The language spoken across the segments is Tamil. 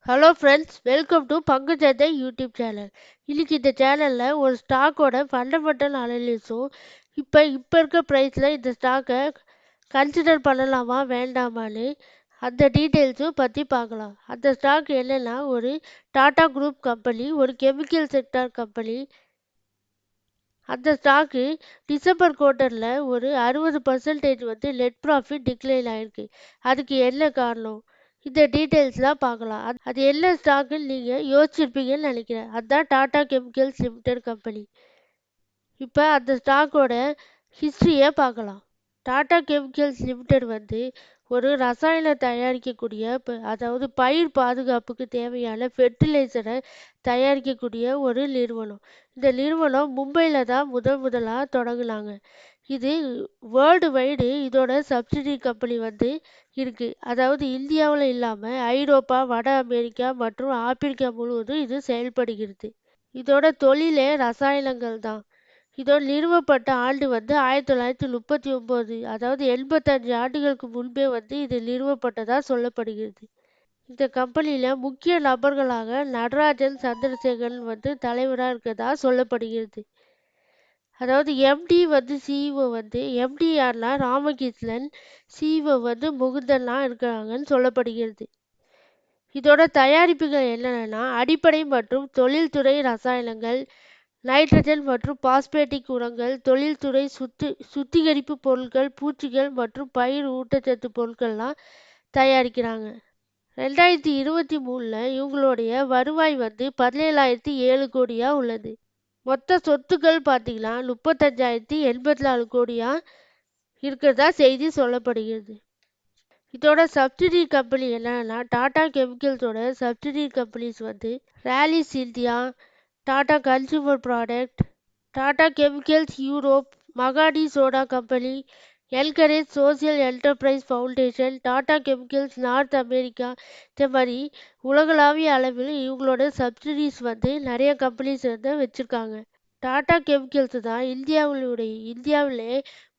ஹலோ ஃப்ரெண்ட்ஸ், வெல்கம் டு பங்குச்சந்தை யூடியூப் சேனல். இன்னைக்கு இந்த சேனலில் ஒரு ஸ்டாக்கோட ஃபண்டமெண்டல் அனலிஸும் இப்போ இருக்க ப்ரைஸில் இந்த ஸ்டாக்கை கன்சிடர் பண்ணலாமா வேண்டாமான்னு அந்த டீட்டெயில்ஸும் பற்றி பார்க்கலாம். அந்த ஸ்டாக் என்னென்னா, ஒரு டாடா குரூப் கம்பெனி, ஒரு கெமிக்கல் செக்டார் கம்பெனி. அந்த ஸ்டாக்கு டிசம்பர் குவார்ட்டரில் ஒரு 60% வந்து நெட் ப்ராஃபிட் டிக்ளைன் ஆயிருக்கு. அதுக்கு என்ன காரணம்? இந்த டீட்டெயில்ஸ்லாம் பார்க்கலாம். அது என்ன ஸ்டாக்குன்னு நீங்கள் யோசிச்சிருப்பீங்கன்னு நினைக்கிறேன். அதுதான் டாடா கெமிக்கல்ஸ் லிமிடெட் கம்பெனி. இப்போ அந்த ஸ்டாக்கோட ஹிஸ்ட்ரியை பார்க்கலாம். டாடா கெமிக்கல்ஸ் லிமிடெட் வந்து ஒரு ரசாயன தயாரிக்கக்கூடிய அதாவது பயிர் பாதுகாப்புக்கு தேவையான ஃபெர்டிலைசரை தயாரிக்கக்கூடிய ஒரு நிறுவனம். இந்த நிறுவனம் மும்பையில் தான் முதலாக தொடங்குனாங்க. இது வேர்ல்டு வைடு இதோட சப்சிடி கம்பெனி வந்து இருக்குது. அதாவது இந்தியாவில் இல்லாமல் ஐரோப்பா, வட அமெரிக்கா மற்றும் ஆப்பிரிக்கா முழுவதும் இது செயல்படுகிறது. இதோட தொழிலே ரசாயனங்கள் தான். இதோட நிறுவப்பட்ட ஆண்டு வந்து 1939, அதாவது 85 ஆண்டுகளுக்கு முன்பே வந்து இது நிறுவப்பட்டதாக சொல்லப்படுகிறது. இந்த கம்பெனியில் முக்கிய நபர்களாக நடராஜன் சந்திரசேகரன் வந்து தலைவராக இருக்கிறதா சொல்லப்படுகிறது. அதாவது எம்டி வந்து சிஇஓ வந்து எம்டி யார்னா ராமகிருஷ்ணன், சிஇஓ வந்து முகுந்தன்லாம் இருக்கிறாங்கன்னு சொல்லப்படுகிறது. இதோட தயாரிப்புகள் என்னென்னா, அடிப்படை மற்றும் தொழில்துறை ரசாயனங்கள், நைட்ரஜன் மற்றும் பாஸ்பேட்டிக் உரங்கள், தொழில்துறை சுத்திகரிப்பு பொருட்கள், பூச்சிகள் மற்றும் பயிர் ஊட்டச்சத்து பொருட்கள்லாம் தயாரிக்கிறாங்க. 2023 இவங்களுடைய வருவாய் வந்து 17,007 கோடியாக உள்ளது. மொத்த சொத்துக்கள் பார்த்தீங்கன்னா 35,084 கோடியாக இருக்கிறதா செய்தி சொல்லப்படுகிறது. இதோட சப்சிடி கம்பெனி என்னன்னா, டாடா கெமிக்கல்ஸோட சப்சிடி கம்பெனிஸ் வந்து Rallis India, Tata consumer product, Tata chemicals Europe, Magadi soda company, encourage social enterprise foundation, Tata chemicals North America. இந்த மாதிரி உலகளாவிய அளவில் இவங்களோட சப்சிடிஸ் வந்து நிறைய கம்பெனிஸ் வந்து வச்சுருக்காங்க. டாடா கெமிக்கல்ஸ் தான் இந்தியாவிலே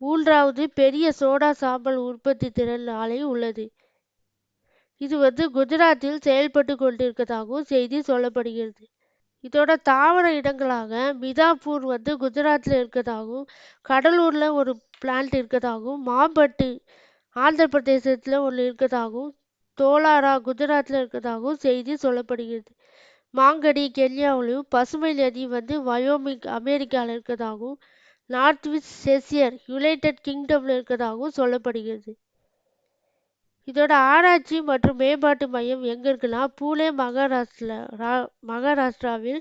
3வது பெரிய சோடா சாம்பல் உற்பத்தி திறன் ஆலை உள்ளது. இது வந்து குஜராத்தில் செயல்பட்டு கொண்டிருப்பதாகவும் செய்தி சொல்லப்படுகிறது. இதோட தாவர இடங்களாக மிதாப்பூர் வந்து குஜராத்தில் இருக்கிறதாகவும், கடலூரில் ஒரு பிளான்ட் இருக்கிறதாகவும், மாம்பட்டு ஆந்திர பிரதேசத்தில் ஒன்று இருக்கிறதாகவும், தோலாரா குஜராத்தில் இருக்கிறதாகவும் செய்தி சொல்லப்படுகிறது. மாங்கடி கென்யாவிலும், பசுமை நதி வந்து வயோமிங் அமெரிக்காவில் இருக்கிறதாகவும், நார்த் வெஸ்ட் செஷியர் யுனைடெட் கிங்டமில் இருக்கிறதாகவும் சொல்லப்படுகிறது. இதோட ஆராய்ச்சி மற்றும் மேம்பாட்டு மையம் எங்கே இருக்குன்னா, பூனே மகாராஷ்டிராவில்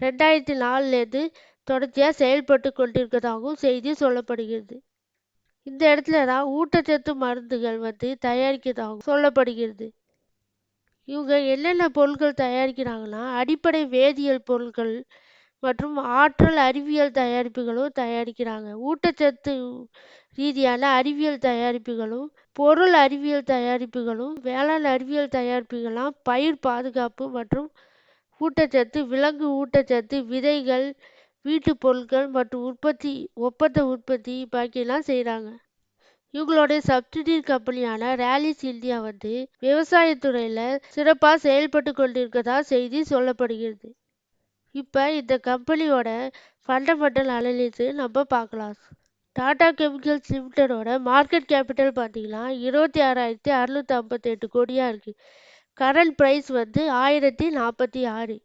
2004 தொடர்ச்சியாக செயல்பட்டு கொண்டிருக்கிறதாகவும் செய்தி சொல்லப்படுகிறது. இந்த இடத்துல தான் ஊட்டச்சத்து மருந்துகள் வந்து தயாரிக்கிறதாகவும் சொல்லப்படுகிறது. இவங்க என்னென்ன பொருட்கள் தயாரிக்கிறாங்கன்னா, அடிப்படை வேதியியல் பொருட்கள் மற்றும் ஆற்றல் அறிவியல் தயாரிப்புகளும் தயாரிக்கிறாங்க. ஊட்டச்சத்து ரீதியான அறிவியல் தயாரிப்புகளும், பொருள் அறிவியல் தயாரிப்புகளும், வேளாண் அறிவியல் தயாரிப்புகள்லாம் பயிர் பாதுகாப்பு மற்றும் ஊட்டச்சத்து, விலங்கு ஊட்டச்சத்து, விதைகள், வீட்டுப் பொருட்கள் மற்றும் ஒப்பந்த உற்பத்தி பாக்கியெல்லாம் செய்கிறாங்க. இவங்களுடைய சப்சிடி கம்பெனியான ராலிஸ் இந்தியா வந்து விவசாயத்துறையில் சிறப்பாக செயல்பட்டு கொண்டிருக்கிறதா செய்தி சொல்லப்படுகிறது. இப்போ இந்த கம்பெனியோட ஃபண்டமெண்டல் அனலிஸு நம்ம பார்க்கலாம். டாடா கெமிக்கல்ஸ் லிமிடெடோட மார்க்கெட் கேபிட்டல் பார்த்தீங்கன்னா 26,658 கோடியாக இருக்குது. கரண்ட் ப்ரைஸ் வந்து 1046.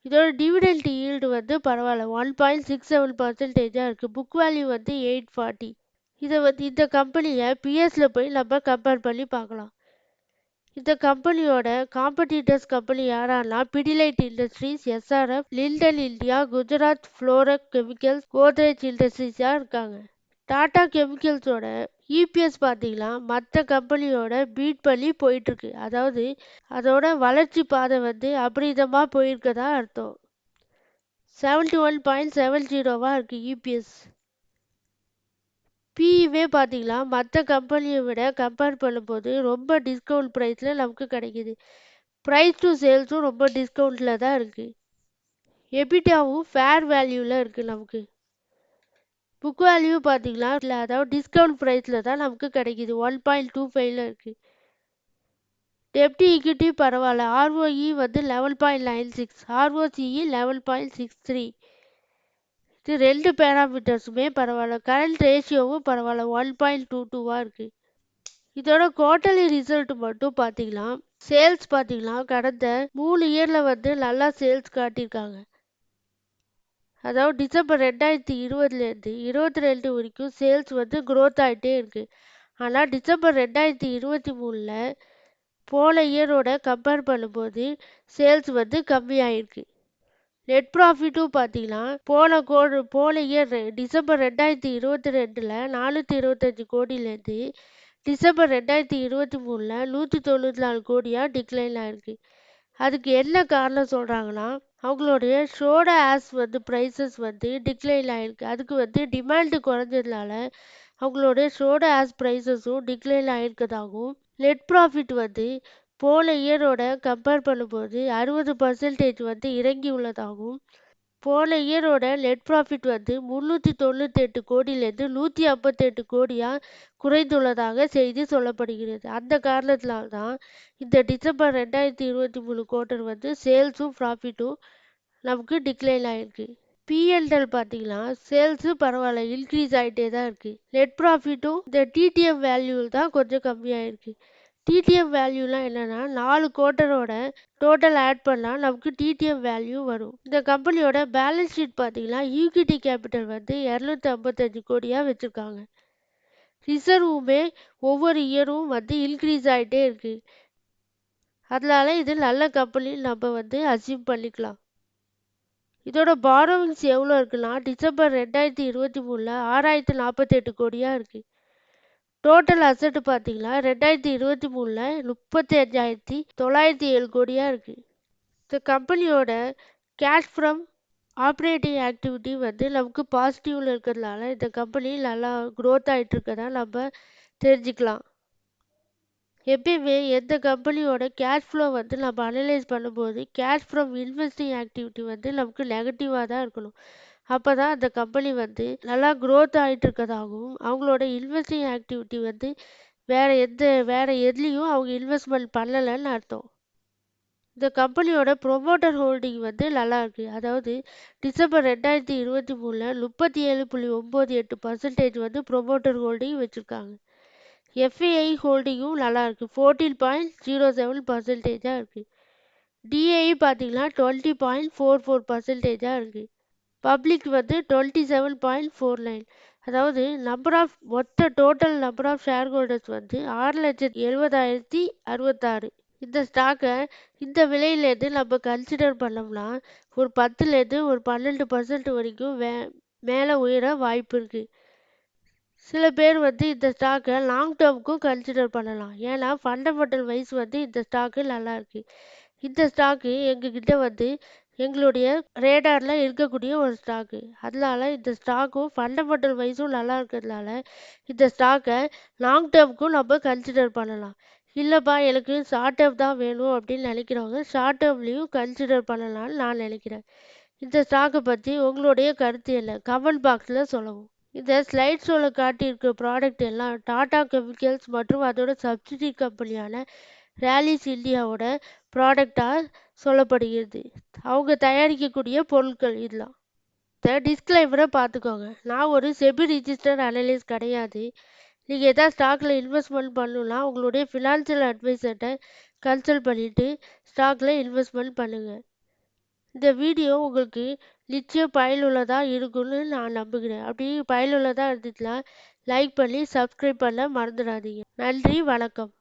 இதோட டிவிடெண்ட் ஈல்டு வந்து பரவாயில்ல, 1.67% இருக்குது. புக் வேல்யூ வந்து 840. இந்த கம்பெனியை பிஎஸ்ல போய் நம்ம கம்பேர் பண்ணி பார்க்கலாம். இந்த கம்பெனியோட காம்படிட்டர்ஸ் கம்பெனி யாரானா Pidilite industries, SRF, Linde India, Gujarat fluoro chemicals, Godrej இண்டஸ்ட்ரீஸாக இருக்காங்க. டாடா கெமிக்கல்ஸோட இபிஎஸ் பார்த்தீங்கன்னா மற்ற கம்பெனியோட பீட் பண்ணி போயிட்டுருக்கு. அதாவது அதோட வளர்ச்சி பாதை வந்து அபரிதமாக போயிருக்கதா அர்த்தம். 71.70 இருக்குது இபிஎஸ். பிஇவே பார்த்தீங்கன்னா மற்ற கம்பெனியை விட கம்பேர் பண்ணும்போது ரொம்ப டிஸ்கவுண்ட் ப்ரைஸில் நமக்கு கிடைக்கிது. ப்ரைஸ் டு சேல்ஸும் ரொம்ப டிஸ்கவுண்ட்டில் தான் இருக்குது. எபிட்டாவும் ஃபேர் வேல்யூவில் இருக்குது நமக்கு. புக் வேல்யூ பார்த்தீங்கன்னா அதாவது டிஸ்கவுண்ட் ப்ரைஸில் தான் நமக்கு கிடைக்கிது, 1.25 இருக்குது. டெப்ட் ஈக்விட்டி பரவாயில்ல. ROE வந்து 11.96, ROCE 11.63. இது 2 பேராமீட்டர்ஸுமே பரவாயில்ல. கரண்ட் ரேஷியோவும் பரவாயில்ல, 1.22 இருக்குது. இதோட குவார்ட்டர்லி ரிசல்ட் மட்டும் பார்த்தீங்கன்னா சேல்ஸ் பார்த்தீங்கன்னா கடந்த 3 இயரில் வந்து நல்லா சேல்ஸ் காட்டியிருக்காங்க. அதாவது டிசம்பர் 2020லேருந்து 22 வரைக்கும் சேல்ஸ் வந்து க்ரோத் ஆகிட்டே இருக்குது. ஆனால் டிசம்பர் 2023ல் போன இயரோட கம்பேர் பண்ணும்போது சேல்ஸ் வந்து கம்மியாயிருக்கு. நெட் ப்ராஃபிட்டும் பார்த்தீங்கன்னா போன இயர் டிசம்பர் 2022ல் 425 கோடியிலேருந்து டிசம்பர் 2023ல் 194 கோடியாக டிக்ளைன் ஆயிருக்கு. அதுக்கு என்ன காரணம் சொல்கிறாங்கன்னா அவங்களுடைய சோடா ஆஸ் வந்து ப்ரைஸஸ் வந்து டிக்ளைன் ஆகிருக்கு. அதுக்கு வந்து டிமாண்டு குறைஞ்சதுனால அவங்களுடைய சோடா ஆஸ் ப்ரைஸஸும் டிக்ளைன் ஆகிருக்கதாகவும், நெட் ப்ராஃபிட் வந்து போன இயரோட கம்பேர் பண்ணும்போது 60% வந்து இறங்கி உள்ளதாகவும், போன இயரோட நெட் ப்ராஃபிட் வந்து 398 கோடியிலேருந்து 158 கோடியாக குறைந்துள்ளதாக செய்தி சொல்லப்படுகிறது. அந்த காரணத்தினால தான் இந்த டிசம்பர் 2023 குவார்ட்டர் வந்து சேல்ஸும் ப்ராஃபிட்டும் நமக்கு டிக்ளைன் ஆகிருக்கு. P&L பார்த்தீங்கன்னா சேல்ஸு பரவாயில்ல, இன்க்ரீஸ் ஆகிட்டே தான் இருக்குது. நெட் ப்ராஃபிட்டும் இந்த டிடிஎம் வேல்யூவில் தான் கொஞ்சம் கம்மியாயிருக்கு. டிடிஎம் வேல்யூலாம் என்னென்னா 4 குவார்ட்டரோட டோட்டல் ஆட் பண்ணால் நமக்கு டிடிஎம் வேல்யூ வரும். இந்த கம்பெனியோட பேலன்ஸ் ஷீட் பார்த்தீங்கன்னா ஈக்விட்டி கேபிட்டல் வந்து 255 கோடியாக வச்சுருக்காங்க. ரிசர்வுமே ஒவ்வொரு இயரும் வந்து இன்க்ரீஸ் ஆகிட்டே இருக்குது. அதனால இது நல்ல கம்பெனி நம்ம வந்து அசீவ் பண்ணிக்கலாம். இதோட பாரோவிங்ஸ் எவ்வளோ இருக்குன்னா டிசம்பர் 2023ல் 6048 கோடியாக இருக்குது. டோட்டல் அசட் பார்த்தீங்கன்னா 2023ல் 35,907 கோடியாக இருக்குது. இந்த கம்பெனியோட கேஷ் ஃப்ரம் ஆப்ரேட்டிங் ஆக்டிவிட்டி வந்து நமக்கு பாசிட்டிவில் இருக்கிறதுனால இந்த கம்பெனி நல்லா க்ரோத் ஆகிட்டு இருக்கதா நம்ம தெரிஞ்சுக்கலாம். எப்பயுமே எந்த கம்பெனியோட கேஷ் ஃப்ளோ வந்து நம்ம அனலைஸ் பண்ணும்போது கேஷ் ஃப்ரம் இன்வெஸ்டிங் ஆக்டிவிட்டி வந்து நமக்கு நெகட்டிவாக தான் இருக்கணும். அப்போ தான் அந்த கம்பெனி வந்து நல்லா க்ரோத் ஆகிட்டு இருக்கதாகவும், அவங்களோட இன்வெஸ்டிங் ஆக்டிவிட்டி வந்து வேறு எதுலேயும் அவங்க இன்வெஸ்ட்மெண்ட் பண்ணலைன்னு அர்த்தம். இந்த கம்பெனியோட ப்ரொமோட்டர் ஹோல்டிங் வந்து நல்லா இருக்குது. அதாவது டிசம்பர் 2023ல் 37.98% வந்து ப்ரொமோட்டர் ஹோல்டிங் வச்சுருக்காங்க. எஃப்ஐஐ ஹோல்டிங்கும் நல்லா இருக்குது, 14.07% இருக்குது. டிஐ பார்த்தீங்கன்னா 20.44% இருக்குது. பப்ளிக் வந்து 27.49. அதாவது total number of share holders வந்து 6,70,66. இந்த ஸ்டாக்கை இந்த விலையிலேருந்து நம்ம கன்சிடர் பண்ணோம்னா ஒரு 10லேருந்து ஒரு 12% வரைக்கும் மேலே உயர வாய்ப்பு இருக்குது. சில பேர் வந்து இந்த ஸ்டாக்கை லாங் டேர்முக்கும் கன்சிடர் பண்ணலாம். ஏன்னா ஃபண்டமெண்டல் வைஸ் வந்து இந்த ஸ்டாக்கு நல்லா இருக்குது. இந்த ஸ்டாக்கு எங்ககிட்ட வந்து எங்களுடைய ரேடாரில் இருக்கக்கூடிய ஒரு ஸ்டாக்கு. அதனால இந்த ஸ்டாக்கும் ஃபண்டமெண்டல் வைஸும் நல்லா இருக்கிறதுனால இந்த ஸ்டாக்கை லாங் டேர்முக்கும் நம்ம கன்சிடர் பண்ணலாம். இல்லைப்பா எனக்கு ஷார்ட் டேர்ம் தான் வேணும் அப்படின்னு நினைக்கிறவங்க ஷார்ட் டேர்ம்லேயும் கன்சிடர் பண்ணலாம்னு நான் நினைக்கிறேன். இந்த ஸ்டாக்கை பற்றி உங்களுடைய கருத்து என்ன? கமெண்ட் பாக்ஸில் சொல்லவும். இந்த ஸ்லைட் ஷோவில் காட்டியிருக்க ப்ராடக்ட் எல்லாம் டாடா கெமிக்கல்ஸ் மற்றும் அதோட சப்சிடி கம்பெனியான ரேலிஸ் இந்தியாவோட ப்ராடக்டாக சொல்லப்படுகிறது. அவங்க தயாரிக்கக்கூடிய பொருட்கள் இதெல்லாம். இந்த டிஸ்க்ளைமரை பார்த்துக்கோங்க. நான் ஒரு செபி ரிஜிஸ்டர் அனலிஸ்ட் கிடையாது. நீங்கள் எதாவது ஸ்டாக்கில் இன்வெஸ்ட்மெண்ட் பண்ணணுன்னா உங்களுடைய ஃபினான்ஷியல் அட்வைசர்கிட்ட கன்சல்ட் பண்ணிவிட்டு ஸ்டாக்கில் இன்வெஸ்ட்மெண்ட் பண்ணுங்கள். இந்த வீடியோ உங்களுக்கு நிச்சயம் பயனுள்ளதாக இருக்கும்னு நான் நம்புகிறேன். அப்படி பயனுள்ளதாக இருந்துச்சுன்னா லைக் பண்ணி சப்ஸ்கிரைப் பண்ண மறந்துடாதீங்க. நன்றி, வணக்கம்.